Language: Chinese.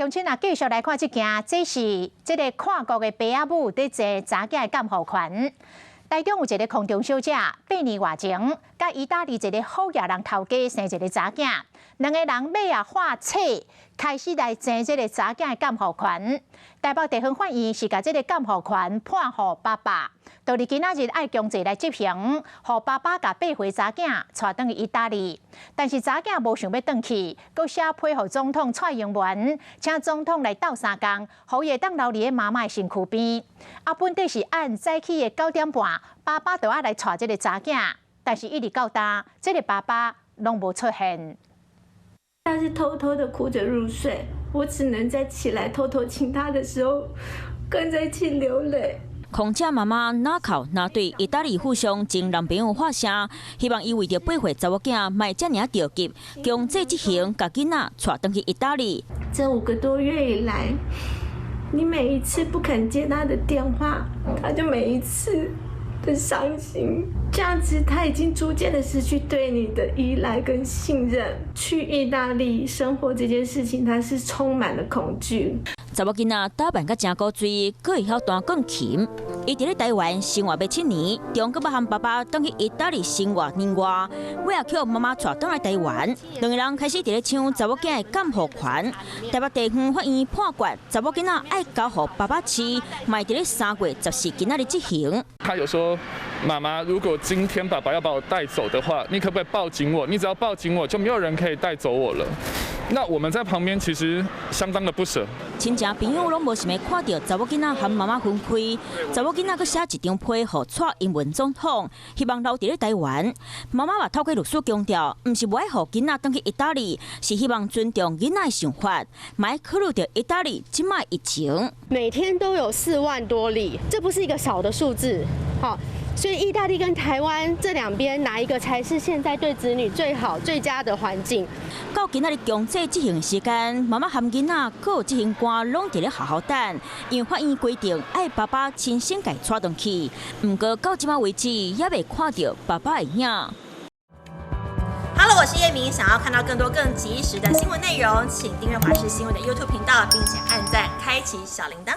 乡亲啊，继续来看这件，这是这个跨国的爸仔母在坐查囝的监护权。台中有一个空中小姐，8年外前，甲意大利一个好野人头家生一个查囝，两个人尾啊画册，开始来争这个查囝的监护权。台北地方法院是甲这个监护权判予爸爸，到伫今仔日爱强制来执行，予爸爸甲8岁查囝带转去意大利。但是查囝无想要转去，阁写批予总统蔡英文，请总统来斗3工，予伊会当留伫个妈妈的身躯边。本底是按早起的9点半，爸爸就要来带这个查囝，但是一直到当，这个爸爸拢无出现。他是偷偷的哭着入睡，我只能在起来偷偷亲他的时候，跟着一起流泪。空姐妈妈哪哭哪对意大利富商前男朋友发声，希望伊为着8岁查某囝卖遮尔着急，强制执行，甲囡仔带转去意大利。这5个多月以来，你每一次不肯接他的电话，他就每一次的伤心。这样子，他已经逐渐的失去对你的依赖跟信任。去意大利生活这件事情，他是充满了恐惧。查某囡仔打扮甲真古锥，佫会晓弹钢琴。伊伫咧台湾生活要7年，中佫要和爸爸转去意大利生活年外，尾也去妈妈带转来台湾，两个人开始伫咧抢查某囝的监护权。台北地方法院判决查某囡仔爱交予爸爸饲，卖伫咧3月14今仔日执行。他有说：“妈妈，如果今天爸爸要把我带走的话，你可不可以抱紧我？你只要抱紧我，就没有人可以带走我了。”那我们在旁边其实相当的不舍。亲情朋友拢无想要看到查某囡仔和妈妈分开，查某囡仔佫写一张批予蔡英文总统，希望留伫咧台湾。妈妈也透过律师强调，毋是无爱予囡仔转去意大利，是希望尊重囡仔的想法，莫考虑到意大利即卖疫情。每天都有4万多例，这不是一个少的数字，好。所以，意大利跟台湾这两边哪一个才是现在对子女最好、最佳的环境？到今仔日强制执行时间，妈妈和囡仔各有执行官拢伫咧好好等，因为法院规定爱爸爸亲身家带转去，不过到即马为止也未看到爸爸的影。Hello， 我是叶明，想要看到更多更及时的新闻内容，请订阅华视新闻的 YouTube 频道，并且按赞、开启小铃铛。